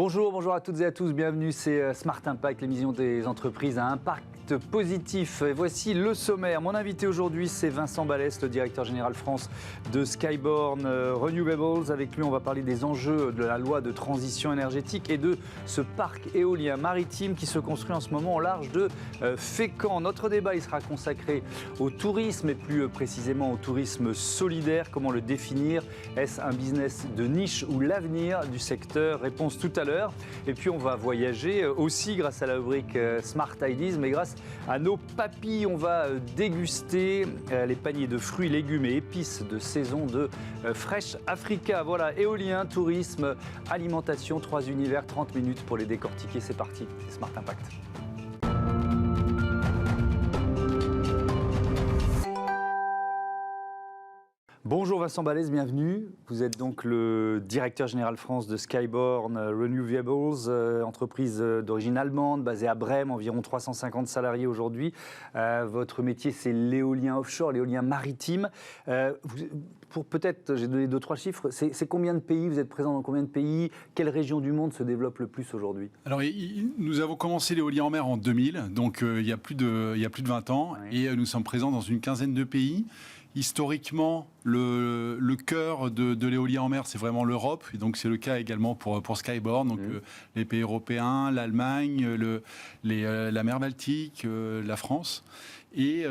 Bonjour à toutes et à tous, bienvenue, c'est Smart Impact, l'émission des entreprises à impact positif. Et voici le sommaire. Mon invité aujourd'hui, c'est Vincent Ballès, le directeur général France de Skyborn Renewables. Avec lui, on va parler des enjeux de la loi de transition énergétique et de ce parc éolien maritime qui se construit en ce moment au large de Fécamp. Notre débat, il sera consacré au tourisme et plus précisément au tourisme solidaire. Comment le définir? Est-ce un business de niche ou l'avenir du secteur? Réponse tout à l'heure. Et puis on va voyager aussi grâce à la rubrique Smart Ideas, mais grâce à nos papilles. On va déguster les paniers de fruits, légumes et épices de saison de Fresh Africa. Voilà, éolien, tourisme, alimentation, 3 univers, 30 minutes pour les décortiquer. C'est parti, c'est Smart Impact. Bonjour Vincent Ballès, bienvenue. Vous êtes donc le directeur général France de Skyborn Renewables, entreprise d'origine allemande, basée à Brême, environ 350 salariés aujourd'hui. Votre métier, c'est l'éolien offshore, l'éolien maritime. Pour peut-être, j'ai donné 2-3 chiffres, c'est combien de pays? Vous êtes présent dans combien de pays? Quelle région du monde se développe le plus aujourd'hui? Alors, nous avons commencé l'éolien en mer en 2000, donc il y a plus de 20 ans, oui. Et nous sommes présents dans une quinzaine de pays. Historiquement, le cœur de l'éolien en mer, c'est vraiment l'Europe, et donc c'est le cas également pour Skyborn, donc les pays européens, l'Allemagne, la mer Baltique, la France. Et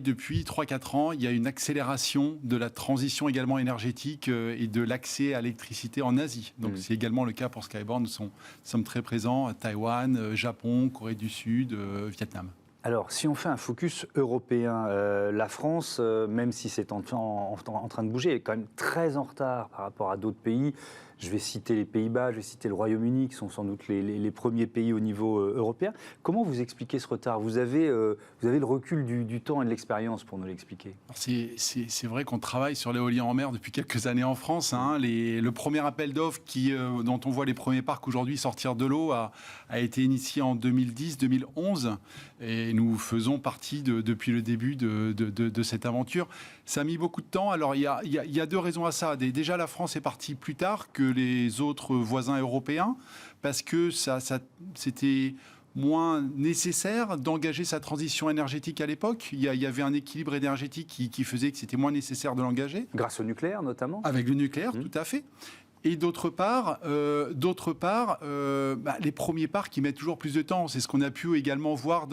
depuis 3-4 ans, il y a une accélération de la transition également énergétique et de l'accès à l'électricité en Asie. Donc c'est également le cas pour Skyborn. Nous sommes très présents à Taïwan, Japon, Corée du Sud, Vietnam. Alors, si on fait un focus européen, la France, même si c'est en train de bouger, est quand même très en retard par rapport à d'autres pays. Je vais citer les Pays-Bas, je vais citer le Royaume-Uni, qui sont sans doute les premiers pays au niveau européen. Comment vous expliquez ce retard? Vous avez le recul du temps et de l'expérience pour nous l'expliquer. C'est vrai qu'on travaille sur l'éolien en mer depuis quelques années en France. Hein. Le premier appel d'offres dont on voit les premiers parcs aujourd'hui sortir de l'eau a été initié en 2010-2011. Et nous faisons partie depuis le début de cette aventure. Ça a mis beaucoup de temps. Alors, il y a deux raisons à ça. Déjà, la France est partie plus tard que les autres voisins européens parce que c'était moins nécessaire d'engager sa transition énergétique à l'époque. Il y avait un équilibre énergétique qui faisait que c'était moins nécessaire de l'engager. Grâce au nucléaire, notamment? Avec le nucléaire, tout à fait. Et d'autre part, les premiers parcs, ils mettent toujours plus de temps. C'est ce qu'on a pu également voir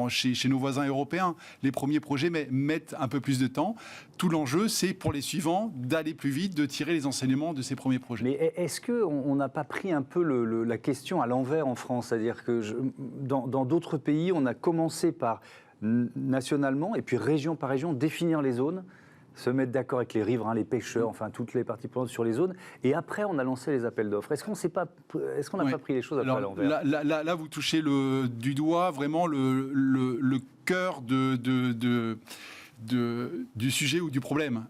chez nos voisins européens. Les premiers projets mettent un peu plus de temps. Tout l'enjeu, c'est pour les suivants d'aller plus vite, de tirer les enseignements de ces premiers projets. Mais est-ce qu'on n'a pas pris un peu la question à l'envers en France? C'est-à-dire que dans d'autres pays, on a commencé par nationalement et puis région par région définir les zones, se mettre d'accord avec les riverains, les pêcheurs, enfin toutes les parties prenantes sur les zones, et après on a lancé les appels d'offres. Est-ce qu'on n'a pas pris les choses à l'envers? Là, vous touchez du doigt vraiment le cœur du sujet ou du problème,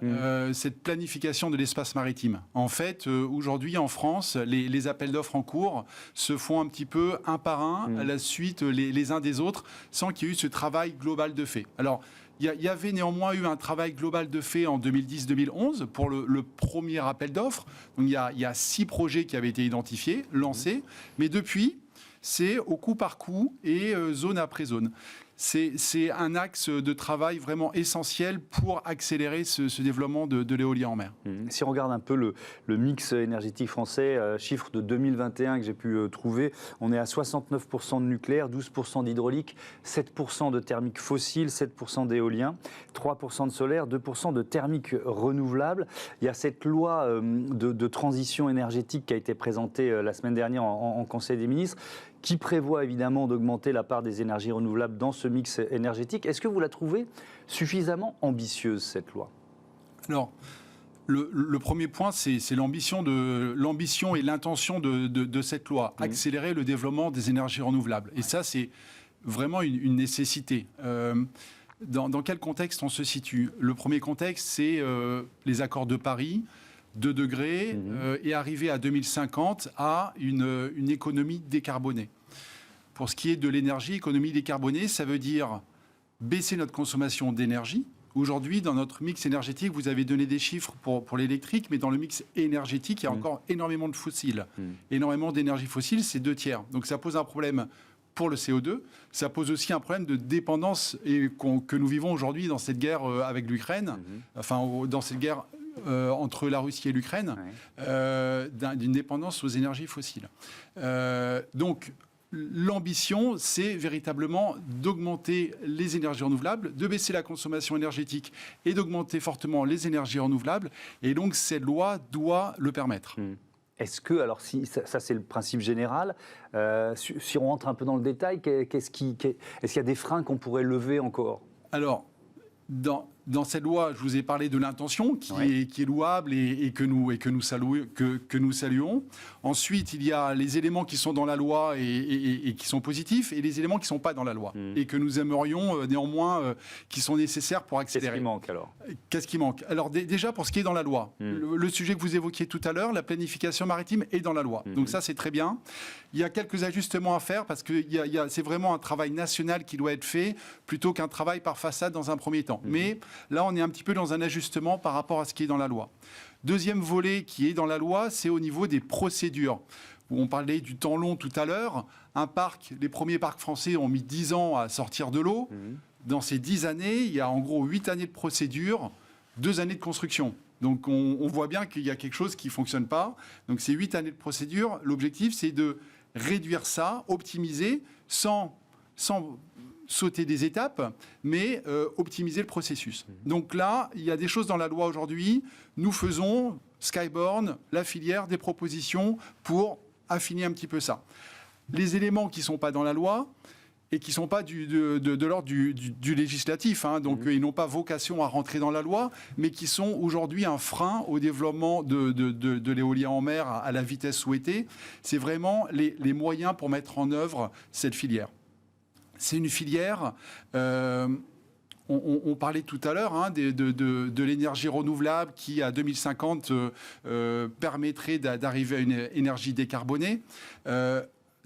cette planification de l'espace maritime. En fait, aujourd'hui en France, les appels d'offres en cours se font un petit peu un par un, à la suite les uns des autres, sans qu'il y ait eu ce travail global de fait. Alors, il y avait néanmoins eu un travail global de fait en 2010-2011 pour le premier appel d'offres. Donc il y a 6 projets qui avaient été identifiés, lancés, mais depuis, c'est au coup par coup et zone après zone. C'est un axe de travail vraiment essentiel pour accélérer ce développement de l'éolien en mer. Si on regarde un peu le mix énergétique français, chiffre de 2021 que j'ai pu trouver, on est à 69% de nucléaire, 12% d'hydraulique, 7% de thermique fossile, 7% d'éolien, 3% de solaire, 2% de thermique renouvelable. Il y a cette loi de transition énergétique qui a été présentée la semaine dernière en Conseil des ministres, qui prévoit évidemment d'augmenter la part des énergies renouvelables dans ce mix énergétique. Est-ce que vous la trouvez suffisamment ambitieuse, cette loi? Alors, le premier point, c'est l'ambition et l'intention de cette loi, accélérer le développement des énergies renouvelables. Et ça, c'est vraiment une nécessité. Dans quel contexte on se situe? Le premier contexte, c'est les accords de Paris, 2 degrés, et arriver à 2050 à une économie décarbonée. Pour ce qui est de l'énergie, économie décarbonée, ça veut dire baisser notre consommation d'énergie Aujourd'hui, dans notre mix énergétique, vous avez donné des chiffres pour l'électrique, mais dans le mix énergétique, il y a encore énormément de fossiles. Énormément d'énergie fossile, c'est 2/3. Donc ça pose un problème pour le CO2. Ça pose aussi un problème de dépendance que nous vivons aujourd'hui dans cette guerre avec l'Ukraine, dans cette guerre entre la Russie et l'Ukraine, d'une dépendance aux énergies fossiles. Donc, l'ambition, c'est véritablement d'augmenter les énergies renouvelables, de baisser la consommation énergétique et d'augmenter fortement les énergies renouvelables. Et donc, cette loi doit le permettre. Est-ce que, alors si ça c'est le principe général, si on rentre un peu dans le détail, est-ce qu'il y a des freins qu'on pourrait lever encore ? Alors, dans cette loi, je vous ai parlé de l'intention qui est louable et que nous saluons. Ensuite, il y a les éléments qui sont dans la loi et qui sont positifs et les éléments qui ne sont pas dans la loi et que nous aimerions néanmoins qui sont nécessaires pour accélérer. Qu'est-ce qui manque alors ? Qu'est-ce qui manque ? Alors déjà, pour ce qui est dans la loi, le sujet que vous évoquiez tout à l'heure, la planification maritime est dans la loi. Donc ça, c'est très bien. Il y a quelques ajustements à faire parce que c'est vraiment un travail national qui doit être fait plutôt qu'un travail par façade dans un premier temps. Mais là, on est un petit peu dans un ajustement par rapport à ce qui est dans la loi. Deuxième volet qui est dans la loi, c'est au niveau des procédures. Où on parlait du temps long tout à l'heure. Les premiers parcs français ont mis 10 ans à sortir de l'eau. Dans ces 10 années, il y a en gros 8 années de procédure, 2 années de construction. Donc on voit bien qu'il y a quelque chose qui ne fonctionne pas. Donc ces 8 années de procédure, l'objectif c'est de réduire ça, optimiser, sans sauter des étapes, mais optimiser le processus. Donc là, il y a des choses dans la loi aujourd'hui. Nous faisons, Skyborn, la filière, des propositions pour affiner un petit peu ça. Les éléments qui ne sont pas dans la loi et qui ne sont pas de l'ordre du législatif, donc ils n'ont pas vocation à rentrer dans la loi, mais qui sont aujourd'hui un frein au développement de l'éolien en mer à la vitesse souhaitée. C'est vraiment les moyens pour mettre en œuvre cette filière. C'est une filière, on parlait tout à l'heure de l'énergie renouvelable qui, à 2050, permettrait d'arriver à une énergie décarbonée.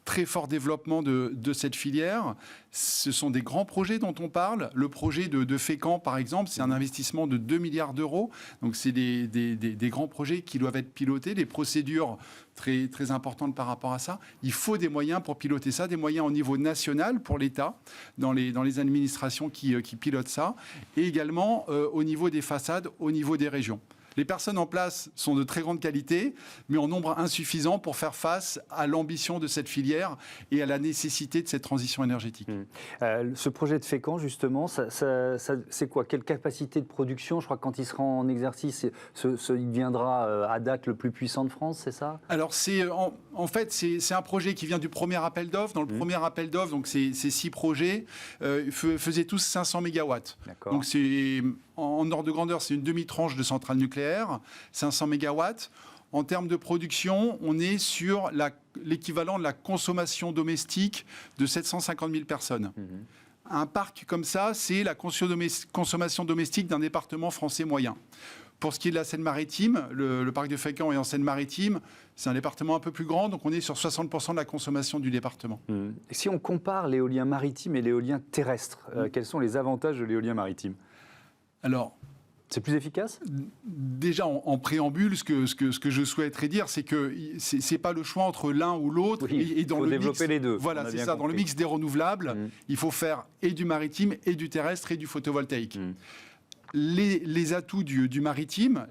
Très fort développement de cette filière. Ce sont des grands projets dont on parle. Le projet de Fécamp, par exemple, c'est un investissement de 2 milliards d'euros. Donc, c'est des grands projets qui doivent être pilotés, des procédures très, très importantes par rapport à ça. Il faut des moyens pour piloter ça, des moyens au niveau national pour l'État, dans les administrations qui pilotent ça, et également au niveau des façades, au niveau des régions. Les personnes en place sont de très grande qualité, mais en nombre insuffisant pour faire face à l'ambition de cette filière et à la nécessité de cette transition énergétique. Ce projet de Fécamp, justement, c'est quoi ? Quelle capacité de production ? Je crois que quand il sera en exercice, il deviendra à date le plus puissant de France, c'est ça ? Alors, en fait, c'est un projet qui vient du premier appel d'offres. Dans le premier appel d'offres, donc ces 6 projets faisaient tous 500 mégawatts. D'accord. Donc, en ordre de grandeur, c'est une demi-tranche de centrale nucléaire, 500 mégawatts. En termes de production, on est sur l'équivalent de la consommation domestique de 750 000 personnes. Un parc comme ça, c'est la consommation domestique d'un département français moyen. Pour ce qui est de la Seine-Maritime, le parc de Fécamp est en Seine-Maritime. C'est un département un peu plus grand, donc on est sur 60% de la consommation du département. Si on compare l'éolien maritime et l'éolien terrestre, quels sont les avantages de l'éolien maritime ? Alors, c'est plus efficace ? Déjà, en préambule, ce que je souhaiterais dire, c'est que ce n'est pas le choix entre l'un ou l'autre. Oui, et dans il faut développer les deux. Voilà, c'est ça. Dans le mix des renouvelables, il faut faire et du maritime, et du terrestre, et du photovoltaïque. Les atouts du maritime,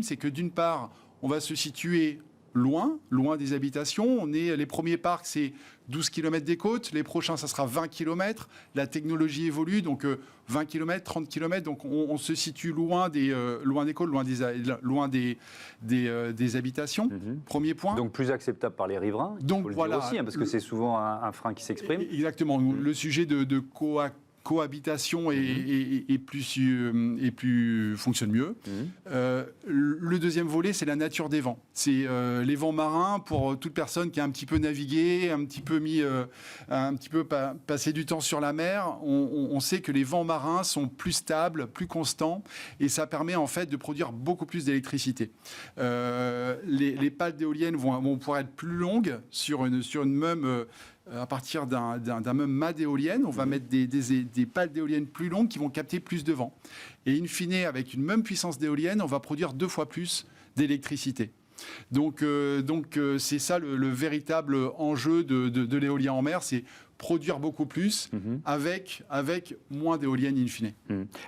c'est que d'une part, on va se situer loin des habitations. Les premiers parcs, c'est 12 km des côtes. Les prochains, ça sera 20 km. La technologie évolue, donc 20 km, 30 km. Donc on se situe loin des côtes, loin des habitations. Premier point. Donc plus acceptable par les riverains. Donc faut le dire aussi, parce que c'est souvent un frein qui s'exprime. Exactement. Le sujet de cohabitation et plus fonctionne mieux. Le deuxième volet, c'est la nature des vents. C'est les vents marins pour toute personne qui a un petit peu navigué, un petit peu passé du temps sur la mer. On sait que les vents marins sont plus stables, plus constants, et ça permet en fait de produire beaucoup plus d'électricité. Les pales d'éoliennes vont pouvoir être plus longues sur une même à partir d'un même mât d'éolienne, on va mettre des pales d'éoliennes plus longues qui vont capter plus de vent. Et in fine, avec une même puissance d'éolienne, on va produire 2 fois plus d'électricité. Donc c'est ça le véritable enjeu de l'éolien en mer, c'est produire beaucoup plus avec moins d'éoliennes in fine.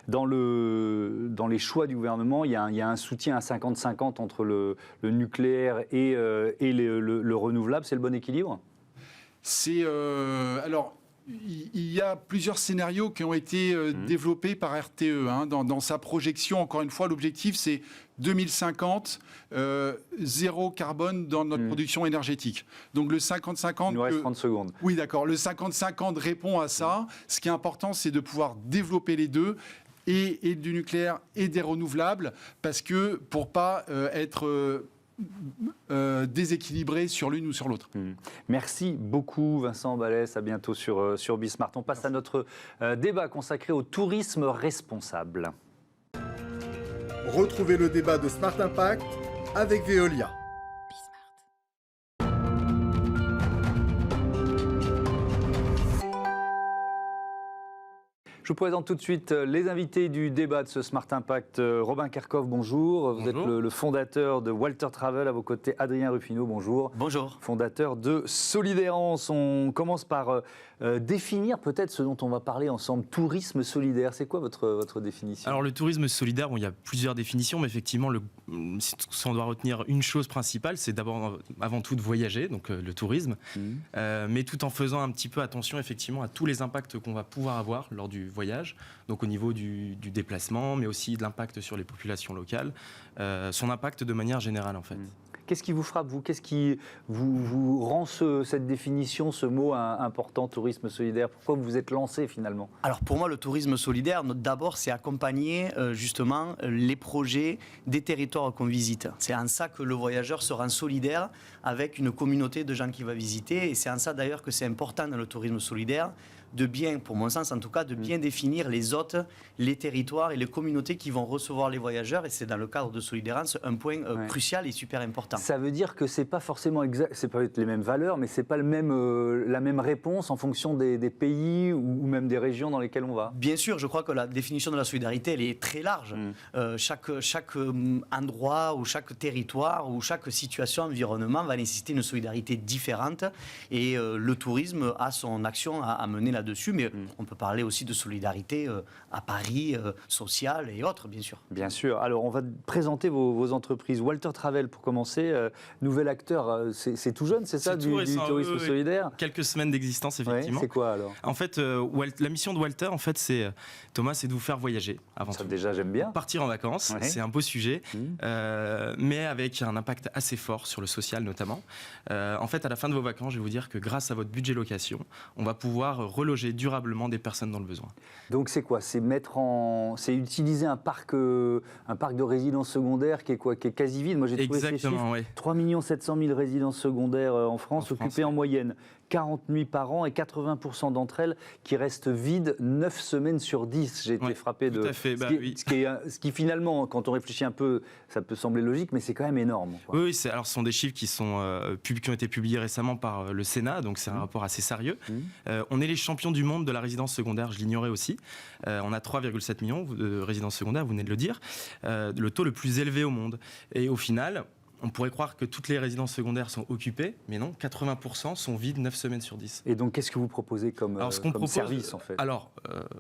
Dans les choix du gouvernement, il y a un soutien à 50-50 entre le nucléaire et le renouvelable. C'est le bon équilibre ? Alors, il y a plusieurs scénarios qui ont été développés par RTE. Dans sa projection, encore une fois, l'objectif, c'est 2050, zéro carbone dans notre production énergétique. Donc le 50-50... Il nous reste 30 secondes. Oui, d'accord. Le 50-50 répond à ça. Ce qui est important, c'est de pouvoir développer les deux, et du nucléaire et des renouvelables, parce que pour pas être... déséquilibré sur l'une ou sur l'autre. Merci beaucoup Vincent Ballès, à bientôt sur Bismart. On passe à notre débat consacré au tourisme responsable. Retrouvez le débat de Smart Impact avec Veolia. Je vous présente tout de suite les invités du débat de ce Smart Impact. Robin Kerkhoff, bonjour. Vous êtes le fondateur de Walter Travel. À vos côtés, Adrien Ruffino, bonjour. Bonjour. Fondateur de Solidérance. On commence par définir peut-être ce dont on va parler ensemble. Tourisme solidaire, c'est quoi votre définition ? Alors le tourisme solidaire, il y a plusieurs définitions, mais effectivement, si on doit retenir une chose principale, c'est d'abord, avant tout, de voyager, donc le tourisme, mais tout en faisant un petit peu attention effectivement à tous les impacts qu'on va pouvoir avoir lors du voyage, donc au niveau du déplacement, mais aussi de l'impact sur les populations locales, son impact de manière générale en fait. Qu'est-ce qui vous frappe, vous ? Qu'est-ce qui vous rend cette définition, ce mot important, tourisme solidaire ? Pourquoi vous vous êtes lancé finalement ? Alors pour moi, le tourisme solidaire, d'abord, c'est accompagner justement les projets des territoires qu'on visite. C'est en ça que le voyageur se rend solidaire avec une communauté de gens qu'il va visiter. Et c'est en ça d'ailleurs que c'est important dans le tourisme solidaire de bien, pour mon sens en tout cas, de bien définir les hôtes, les territoires et les communautés qui vont recevoir les voyageurs. Et c'est dans le cadre de Solidérance un point crucial et super important. Ça veut dire que c'est pas forcément exact, c'est pas les mêmes valeurs, mais c'est pas la même réponse en fonction des pays ou même des régions dans lesquelles on va. Bien sûr, je crois que la définition de la solidarité, elle est très large. Chaque endroit ou chaque territoire ou chaque situation, environnement va nécessiter une solidarité différente. Et le tourisme a son action à mener là-dessus, mais on peut parler aussi de solidarité à Paris, sociale et autres, bien sûr. Bien sûr. Alors, on va présenter vos entreprises. Walter Travel, pour commencer, nouvel acteur, c'est tout jeune, c'est ça, du tourisme solidaire ? Quelques semaines d'existence, effectivement. C'est quoi, alors ? En fait, la mission de Walter, en fait, c'est de vous faire voyager, avant tout. Ça, déjà, j'aime bien. Partir en vacances, c'est un beau sujet, mais avec un impact assez fort sur le social, notamment. En fait, à la fin de vos vacances, je vais vous dire que grâce à votre budget location, on va pouvoir reloger durablement des personnes dans le besoin. Donc c'est quoi ? C'est utiliser un parc de résidences secondaires qui est quasi vide. Moi j'ai trouvé ces chiffres. 3 700 000 résidences secondaires en France, occupées en moyenne 40 nuits par an et 80% d'entre elles qui restent vides 9 semaines sur 10. J'ai été frappé de... Tout à fait, ce qui finalement, quand on réfléchit un peu, ça peut sembler logique, mais c'est quand même énorme. Quoi. Oui, ce sont des chiffres qui ont été publiés récemment par le Sénat, donc c'est un rapport assez sérieux. On est les champions du monde de la résidence secondaire, je l'ignorais aussi. On a 3,7 millions de résidences secondaires, vous venez de le dire, le taux le plus élevé au monde. Et au final... On pourrait croire que toutes les résidences secondaires sont occupées, mais non, 80% sont vides 9 semaines sur 10. Et donc, qu'est-ce que vous proposez comme service, en fait ? Alors,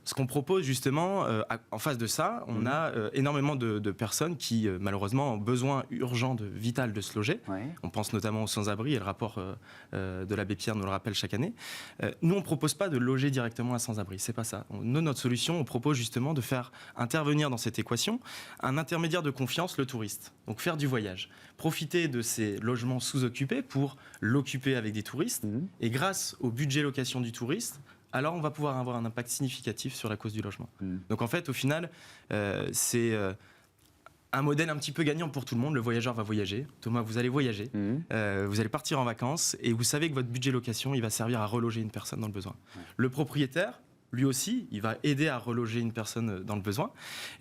ce qu'on propose, justement, en face de ça, on a énormément de personnes qui, malheureusement, ont besoin urgent, vital de se loger. On pense notamment aux sans-abri, et le rapport de l'abbé Pierre nous le rappelle chaque année. Nous, on ne propose pas de loger directement à sans-abri, c'est pas ça. Notre solution, on propose justement de faire intervenir dans cette équation un intermédiaire de confiance, le touriste. Donc, faire du voyage. Profiter de ces logements sous-occupés pour l'occuper avec des touristes. Et grâce au budget location du touriste, alors on va pouvoir avoir un impact significatif sur la cause du logement. Donc en fait, au final, c'est un modèle un petit peu gagnant pour tout le monde. Le voyageur va voyager. Thomas, vous allez voyager. Vous allez partir en vacances et vous savez que votre budget location, il va servir à reloger une personne dans le besoin. Le propriétaire, lui aussi, il va aider à reloger une personne dans le besoin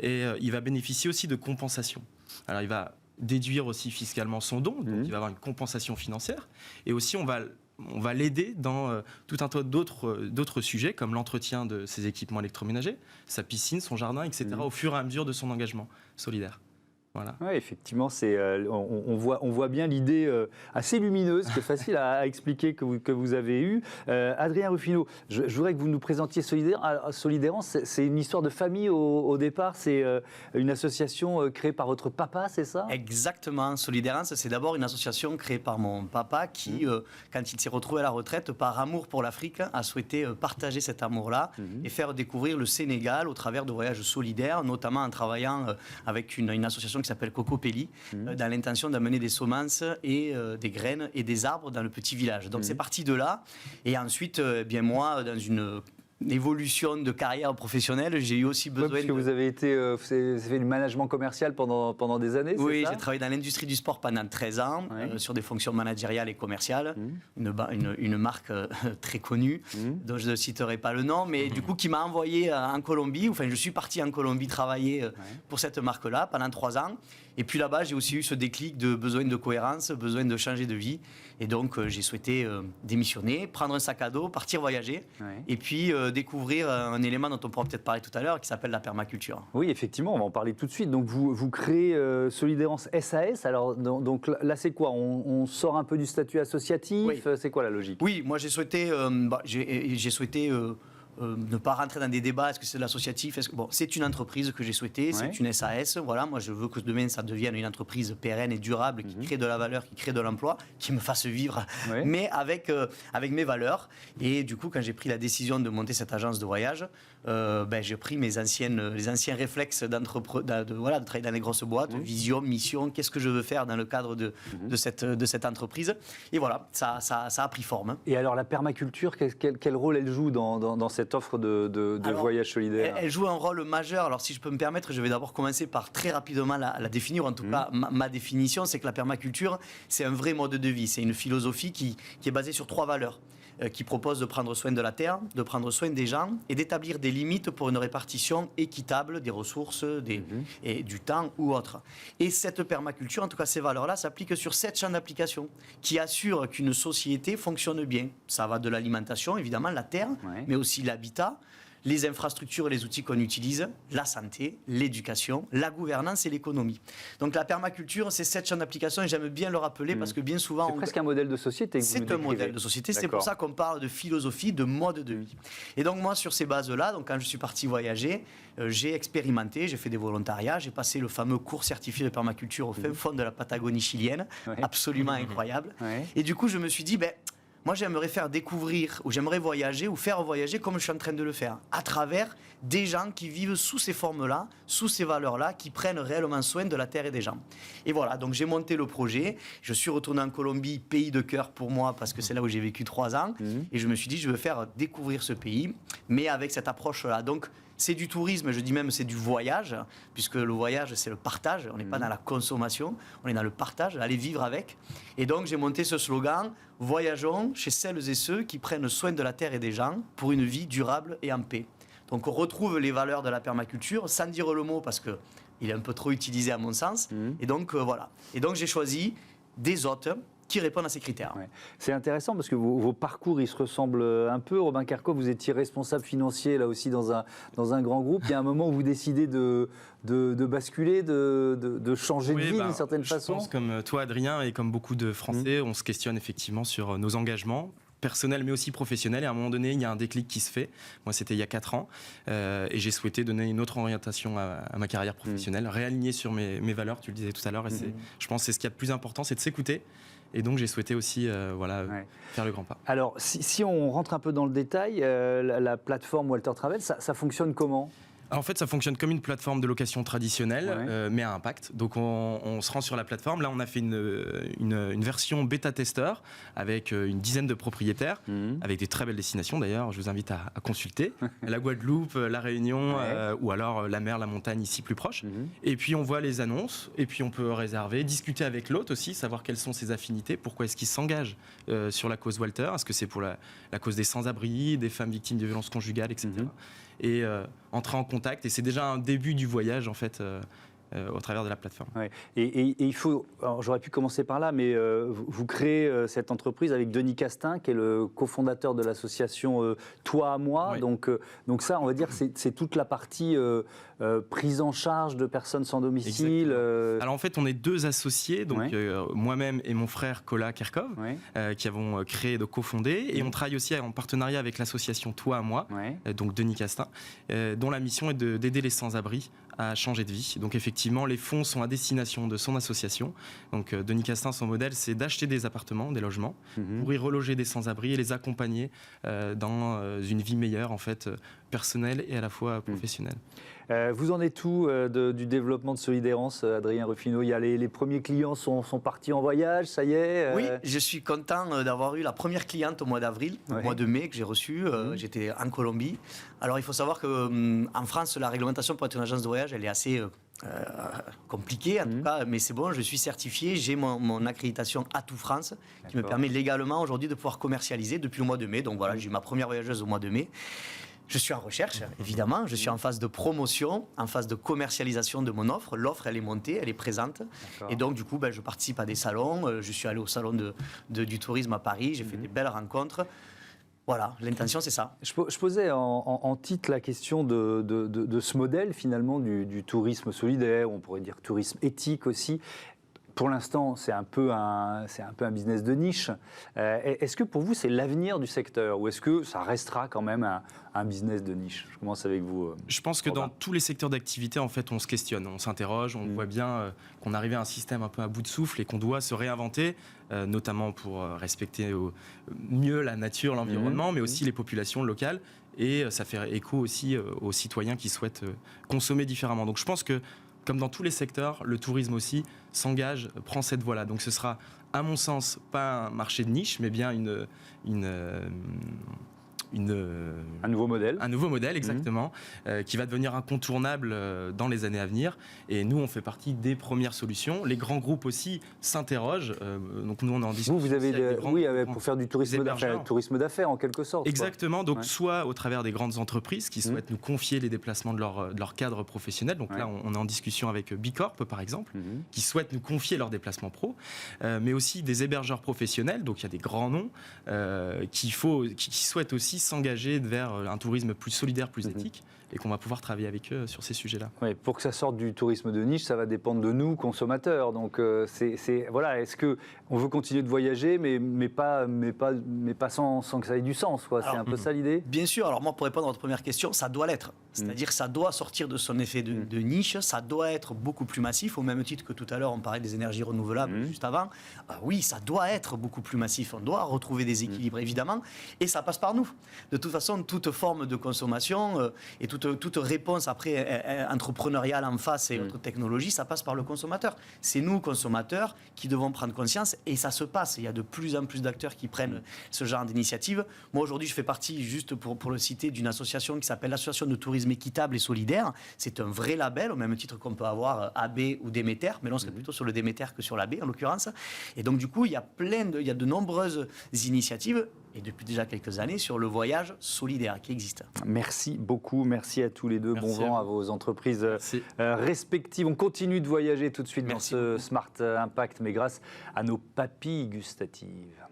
et il va bénéficier aussi de compensation. Alors il va déduire aussi fiscalement son don, donc il va avoir une compensation financière, et aussi on va on va l'aider dans tout un tas d'autres sujets, comme l'entretien de ses équipements électroménagers, sa piscine, son jardin, etc., au fur et à mesure de son engagement solidaire. Voilà. Oui, effectivement, on voit bien l'idée assez lumineuse, qui est facile à expliquer que vous avez eue. Adrien Ruffino, je voudrais que vous nous présentiez Solidérance. C'est une histoire de famille au départ. C'est une association créée par votre papa, c'est ça? Exactement. Solidérance, c'est d'abord une association créée par mon papa qui, quand il s'est retrouvé à la retraite, par amour pour l'Afrique, a souhaité partager cet amour-là et faire découvrir le Sénégal au travers de voyages solidaires, notamment en travaillant avec une association qui s'appelle Cocopelli, dans l'intention d'amener des semences et des graines et des arbres dans le petit village. Donc c'est parti de là. Et ensuite, bien moi, dans une évolution de carrière professionnelle, j'ai eu aussi besoin parce que vous avez fait du management commercial pendant des années, oui, c'est ça? J'ai travaillé dans l'industrie du sport pendant 13 ans, sur des fonctions managériales et commerciales, une marque très connue, dont je ne citerai pas le nom, mais du coup qui m'a envoyé en Colombie, enfin je suis parti en Colombie travailler pour cette marque-là pendant 3 ans. Et puis là-bas, j'ai aussi eu ce déclic de besoin de cohérence, besoin de changer de vie. Et donc, j'ai souhaité démissionner, prendre un sac à dos, partir voyager, et puis découvrir un élément dont on pourra peut-être parler tout à l'heure, qui s'appelle la permaculture. Oui, effectivement, on va en parler tout de suite. Donc, vous créez Solidérance SAS. Alors, donc là, c'est quoi? On sort un peu du statut associatif? Oui. C'est quoi la logique? Oui, moi, j'ai souhaité... ne pas rentrer dans des débats, est-ce que c'est de l'associatif, c'est une entreprise que j'ai souhaité, c'est une SAS, voilà, moi je veux que demain ça devienne une entreprise pérenne et durable, qui crée de la valeur, qui crée de l'emploi, qui me fasse vivre, mais avec mes valeurs. Et du coup, quand j'ai pris la décision de monter cette agence de voyage, j'ai pris les anciens réflexes de travailler dans les grosses boîtes, vision, mission, qu'est-ce que je veux faire dans le cadre de cette entreprise. Et voilà, ça a pris forme. Et alors la permaculture, quel rôle elle joue dans cette offre de voyage solidaire? Elle joue un rôle majeur. Alors si je peux me permettre, je vais d'abord commencer par très rapidement la définir. En tout cas, ma définition, c'est que la permaculture, c'est un vrai mode de vie. C'est une philosophie qui est basée sur 3 valeurs. Qui propose de prendre soin de la terre, de prendre soin des gens et d'établir des limites pour une répartition équitable des ressources, et du temps ou autre. Et cette permaculture, en tout cas ces valeurs-là, s'appliquent sur 7 champs d'application qui assurent qu'une société fonctionne bien. Ça va de l'alimentation, évidemment, la terre, mais aussi l'habitat, les infrastructures et les outils qu'on utilise, la santé, l'éducation, la gouvernance et l'économie. Donc la permaculture, c'est 7 champs d'application et j'aime bien le rappeler parce que bien souvent... C'est presque un modèle de société. C'est un modèle de société, c'est pour ça qu'on parle de philosophie, de mode de vie. Et donc moi, sur ces bases-là, donc quand je suis parti voyager, j'ai expérimenté, j'ai fait des volontariats, j'ai passé le fameux cours certifié de permaculture au fin fond de la Patagonie chilienne, absolument incroyable. Et du coup, je me suis dit... moi, j'aimerais faire découvrir, ou j'aimerais voyager, ou faire voyager comme je suis en train de le faire, à travers des gens qui vivent sous ces formes-là, sous ces valeurs-là, qui prennent réellement soin de la terre et des gens. Et voilà, donc j'ai monté le projet, je suis retourné en Colombie, pays de cœur pour moi, parce que c'est là où j'ai vécu 3 ans, et je me suis dit, je veux faire découvrir ce pays, mais avec cette approche-là. Donc, c'est du tourisme, je dis même c'est du voyage, puisque le voyage c'est le partage, on n'est pas dans la consommation, on est dans le partage, aller vivre avec. Et donc j'ai monté ce slogan, voyageons chez celles et ceux qui prennent soin de la terre et des gens pour une vie durable et en paix. Donc on retrouve les valeurs de la permaculture, sans dire le mot parce qu'il est un peu trop utilisé à mon sens. Et donc voilà. Et donc j'ai choisi des hôtes qui répondent à ces critères. C'est intéressant parce que vos parcours, ils se ressemblent un peu. Robin Kerkhoff, vous étiez responsable financier là aussi dans un grand groupe. Il y a un moment où vous décidez de basculer, de changer de vie d'une certaine façon. Je pense comme toi, Adrien, et comme beaucoup de Français, on se questionne effectivement sur nos engagements personnels mais aussi professionnels. Et à un moment donné, il y a un déclic qui se fait. Moi, c'était il y a 4 ans. Et j'ai souhaité donner une autre orientation à ma carrière professionnelle, réaligner sur mes valeurs, tu le disais tout à l'heure. Et je pense que c'est ce qu'il y a de plus important, c'est de s'écouter. Et donc, j'ai souhaité aussi faire le grand pas. Alors, si on rentre un peu dans le détail, la plateforme Walter Travel, ça fonctionne comment ? En fait, ça fonctionne comme une plateforme de location traditionnelle, mais à impact. Donc, on se rend sur la plateforme. Là, on a fait une version bêta-testeur avec une dizaine de propriétaires, avec des très belles destinations d'ailleurs. Je vous invite à consulter. La Guadeloupe, la Réunion, ou alors la mer, la montagne ici plus proche. Et puis, on voit les annonces, et puis on peut réserver, discuter avec l'hôte aussi, savoir quelles sont ses affinités, pourquoi est-ce qu'il s'engage sur la cause Walter. Est-ce que c'est pour la cause des sans-abri, des femmes victimes de violences conjugales, etc. Et entrer en contact, et c'est déjà un début du voyage en fait au travers de la plateforme. Ouais. Et il faut, alors j'aurais pu commencer par là, mais vous créez cette entreprise avec Denis Castin, qui est le cofondateur de l'association Toi à moi. Oui. Donc ça, on va dire, c'est toute la partie prise en charge de personnes sans domicile. Alors en fait, on est 2 associés, donc moi-même et mon frère Kola Kerkov, qui avons créé, donc cofondé, et on travaille aussi en partenariat avec l'association Toi à moi, donc Denis Castin, dont la mission est d'aider les sans-abri à changer de vie. Donc effectivement, les fonds sont à destination de son association. Donc Denis Castin, son modèle, c'est d'acheter des appartements, des logements, pour y reloger des sans-abri et les accompagner dans une vie meilleure, en fait, personnelle et à la fois professionnelle. Vous en êtes où du développement de Solidérance, Adrien Ruffino? Il y a les premiers clients sont partis en voyage, ça y est Oui, je suis content d'avoir eu la première cliente au mois d'avril, au mois de mai que j'ai reçu. J'étais en Colombie. Alors il faut savoir qu'en France, la réglementation pour être une agence de voyage, elle est assez compliquée en tout cas, mais c'est bon, je suis certifié, j'ai mon accréditation Atout France qui me permet légalement aujourd'hui de pouvoir commercialiser depuis le mois de mai. Donc voilà, j'ai eu ma première voyageuse au mois de mai. Je suis en recherche, évidemment. Je suis en phase de promotion, en phase de commercialisation de mon offre. L'offre, elle est montée, elle est présente. Et donc, du coup, je participe à des salons. Je suis allé au salon du tourisme à Paris. J'ai fait des belles rencontres. Voilà, l'intention, c'est ça. Je posais en titre la question de ce modèle, finalement, du tourisme solidaire, on pourrait dire tourisme éthique aussi. Pour l'instant, c'est un peu un business de niche. Est-ce que pour vous, c'est l'avenir du secteur ou est-ce que ça restera quand même un business de niche? Je commence avec vous. Je pense que dans tous les secteurs d'activité, en fait, on se questionne, on s'interroge, on voit bien qu'on arrivait à un système un peu à bout de souffle et qu'on doit se réinventer, notamment pour respecter mieux la nature, l'environnement, mais aussi les populations locales. Et ça fait écho aussi aux citoyens qui souhaitent consommer différemment. Donc je pense que, comme dans tous les secteurs, le tourisme aussi s'engage, prend cette voie-là. Donc ce sera, à mon sens, pas un marché de niche, mais bien un nouveau modèle. Un nouveau modèle, exactement, qui va devenir incontournable dans les années à venir. Et nous, on fait partie des premières solutions. Les grands groupes aussi s'interrogent. Donc nous, on en discute. Vous avez pour faire du tourisme d'affaires, en quelque sorte. Exactement. Donc soit au travers des grandes entreprises qui souhaitent nous confier les déplacements de leur cadre professionnel. Donc là, on est en discussion avec Bicorp, par exemple, qui souhaitent nous confier leurs déplacements pro. Mais aussi des hébergeurs professionnels. Donc il y a des grands noms qui souhaitent aussi s'engager vers un tourisme plus solidaire, plus éthique, et qu'on va pouvoir travailler avec eux sur ces sujets-là. Oui, pour que ça sorte du tourisme de niche, ça va dépendre de nous, consommateurs. Donc, voilà, est-ce qu'on veut continuer de voyager, mais pas sans que ça ait du sens, quoi. C'est un peu ça l'idée? Bien sûr. Alors moi, pour répondre à votre première question, ça doit l'être. C'est-à-dire que ça doit sortir de son effet de niche, ça doit être beaucoup plus massif, au même titre que tout à l'heure, on parlait des énergies renouvelables juste avant. Oui, ça doit être beaucoup plus massif. On doit retrouver des équilibres, évidemment, et ça passe par nous. De toute façon, toute forme de consommation et toute réponse après entrepreneuriale en face et autres technologies, ça passe par le consommateur. C'est nous, consommateurs, qui devons prendre conscience, et ça se passe. Il y a de plus en plus d'acteurs qui prennent ce genre d'initiative. Moi, aujourd'hui, je fais partie, juste pour le citer, d'une association qui s'appelle l'Association de tourisme équitable et solidaire. C'est un vrai label, au même titre qu'on peut avoir AB ou Déméter, mais là, on serait plutôt sur le Déméter que sur l'AB, en l'occurrence. Et donc, du coup, il y a de nombreuses initiatives, et depuis déjà quelques années, sur le voyage solidaire qui existe. Merci beaucoup, merci à tous les deux. Bon vent à vos entreprises respectives. On continue de voyager tout de suite dans ce Smart Impact, mais grâce à nos papilles gustatives.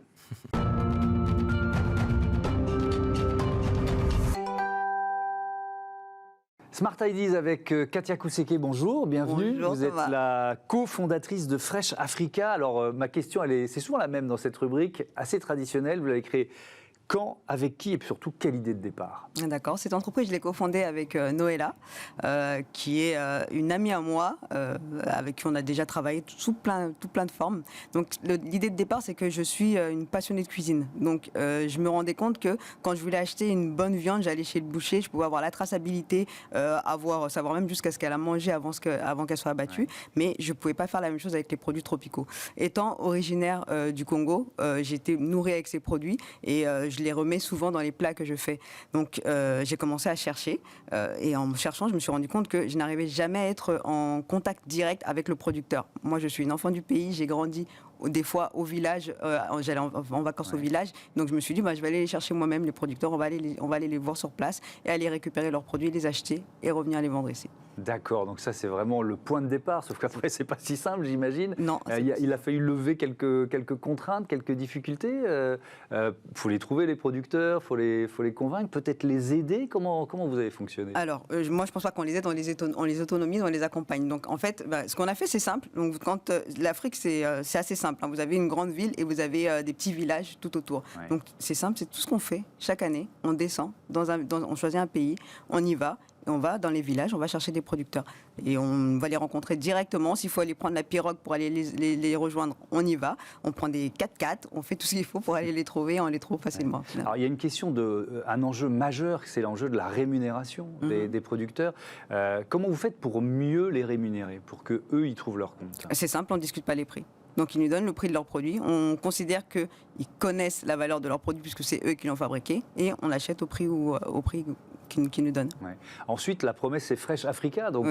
Smart Ideas avec Katia Kouseke, bonjour, bienvenue. Bonjour, vous êtes la cofondatrice de Fresh Africa. Alors ma question, c'est souvent la même dans cette rubrique, assez traditionnelle. Vous l'avez créée quand, avec qui et surtout quelle idée de départ? D'accord, cette entreprise, je l'ai cofondée avec Noëlla, qui est une amie à moi, avec qui on a déjà travaillé tout plein de formes. Donc l'idée de départ, c'est que je suis une passionnée de cuisine. Donc je me rendais compte que quand je voulais acheter une bonne viande, j'allais chez le boucher, je pouvais avoir la traçabilité, savoir même jusqu'à ce qu'elle a mangé avant qu'elle soit abattue, mais je ne pouvais pas faire la même chose avec les produits tropicaux. Étant originaire du Congo, j'ai été nourrie avec ces produits et je les remets souvent dans les plats que je fais. Donc j'ai commencé à chercher et en cherchant, je me suis rendu compte que je n'arrivais jamais à être en contact direct avec le producteur. Moi, je suis une enfant du pays, j'ai grandi des fois au village, j'allais en vacances au village, donc je me suis dit, je vais aller les chercher moi-même, les producteurs, on va aller les voir sur place et aller récupérer leurs produits, les acheter et revenir les vendre ici. D'accord, donc ça c'est vraiment le point de départ, sauf qu'après c'est pas si simple j'imagine. Non. Il a fallu lever quelques contraintes, quelques difficultés. Faut les trouver les producteurs, faut les convaincre, peut-être les aider. Comment vous avez fonctionné? Alors moi je pense pas qu'on les aide, on les autonomise, on les accompagne. Donc en fait, ce qu'on a fait c'est simple. Donc quand l'Afrique c'est assez simple. Hein. Vous avez une grande ville et vous avez des petits villages tout autour. Ouais. Donc c'est simple, c'est tout ce qu'on fait chaque année. On descend on choisit un pays, on y va. Et on va dans les villages, on va chercher des producteurs. Et on va les rencontrer directement. S'il faut aller prendre la pirogue pour aller les rejoindre, on y va. On prend des 4x4, on fait tout ce qu'il faut pour aller les trouver, on les trouve facilement. Ouais. Alors il y a une question, un enjeu majeur, c'est l'enjeu de la rémunération des producteurs. Comment vous faites pour mieux les rémunérer, pour qu'eux, ils trouvent leur compte? C'est simple, on ne discute pas les prix. Donc ils nous donnent le prix de leurs produits. On considère qu'ils connaissent la valeur de leurs produits puisque c'est eux qui l'ont fabriqué. Et on l'achète au prix qu'ils nous donnent. Ouais. Ensuite, la promesse, c'est Fresh Africa. Donc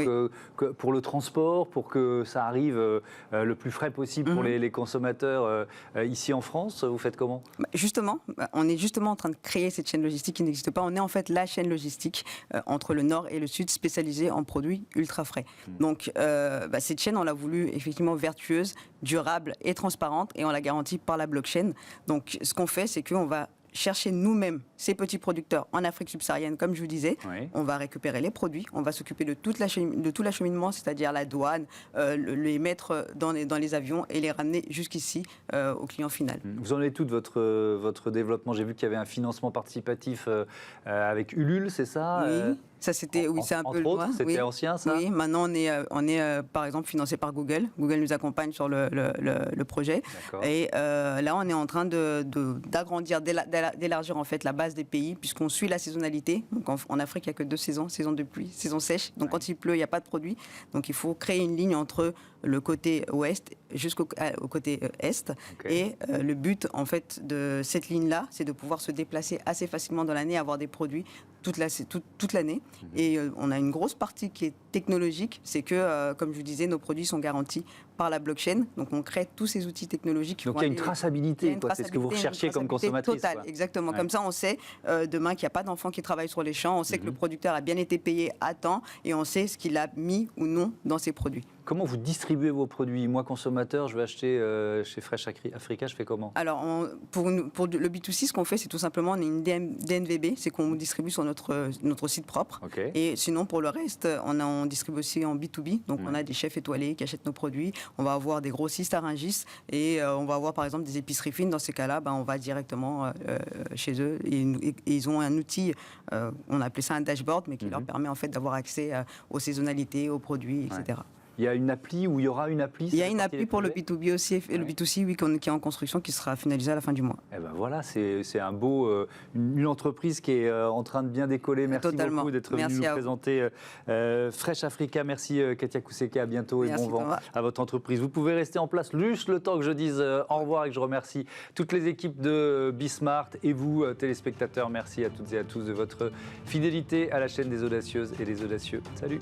pour le transport, pour que ça arrive le plus frais possible pour les consommateurs ici en France, vous faites comment? Justement, on est justement en train de créer cette chaîne logistique qui n'existe pas. On est en fait la chaîne logistique entre le Nord et le Sud spécialisée en produits ultra frais. Donc cette chaîne, on l'a voulu effectivement vertueuse, durable et transparente et on la garantit par la blockchain. Donc ce qu'on fait, c'est qu'on va chercher nous-mêmes ces petits producteurs en Afrique subsaharienne, comme je vous disais. Oui. On va récupérer les produits, on va s'occuper de tout l'acheminement, c'est-à-dire la douane, les mettre dans les avions et les ramener jusqu'ici au client final. Vous en êtes tout de votre développement? J'ai vu qu'il y avait un financement participatif avec Ulule, c'est ça? Oui. Ça, c'était, oui, c'est un peu loin. C'était ancien, ça? Oui, maintenant, on est par exemple, financé par Google. Google nous accompagne sur le projet. Et là, on est en train d'agrandir, d'élargir en fait la base des pays, puisqu'on suit la saisonnalité. Donc, en Afrique, il n'y a que 2 saisons, saison de pluie, saison sèche. Donc, quand il pleut, il n'y a pas de produit. Donc, il faut créer une ligne entre le côté ouest jusqu'au côté est. Et le but, en fait, de cette ligne-là, c'est de pouvoir se déplacer assez facilement dans l'année, avoir des produits toute l'année. Et on a une grosse partie qui est technologique, c'est que, comme je vous disais, nos produits sont garantis par la blockchain. Donc on crée tous ces outils technologiques. Donc il y a une traçabilité, c'est ce que vous recherchiez comme consommatrice. Totale, exactement. Ouais. Comme ça, on sait demain qu'il n'y a pas d'enfants qui travaillent sur les champs, on sait que le producteur a bien été payé à temps et on sait ce qu'il a mis ou non dans ses produits. Comment vous distribuez vos produits? Moi, consommateur, je vais acheter chez Fresh Africa, je fais comment? Alors, pour le B2C, ce qu'on fait, c'est tout simplement, on est une DNVB, c'est qu'on distribue sur notre site propre. Okay. Et sinon, pour le reste, on distribue aussi en B2B. Donc, on a des chefs étoilés qui achètent nos produits. On va avoir des grossistes à Rungis et on va avoir, par exemple, des épiceries fines. Dans ces cas-là, on va directement chez eux. Et ils ont un outil, on a appelé ça un dashboard, mais qui leur permet en fait d'avoir accès aux saisonnalités, aux produits, etc. Ouais. Il y a une appli ou il y aura une appli? Il y a une appli pour le B2B aussi et le B2C, oui, qui est en construction, qui sera finalisée à la fin du mois. Et ben voilà, c'est un beau, une entreprise qui est en train de bien décoller. Merci beaucoup d'être venu nous présenter Fresh Africa. Merci Katia Kouseka, à bientôt et bon vent à votre entreprise. Vous pouvez rester en place juste le temps que je dise au revoir et que je remercie toutes les équipes de Bismart et vous, téléspectateurs. Merci à toutes et à tous de votre fidélité à la chaîne des audacieuses et des audacieux. Salut!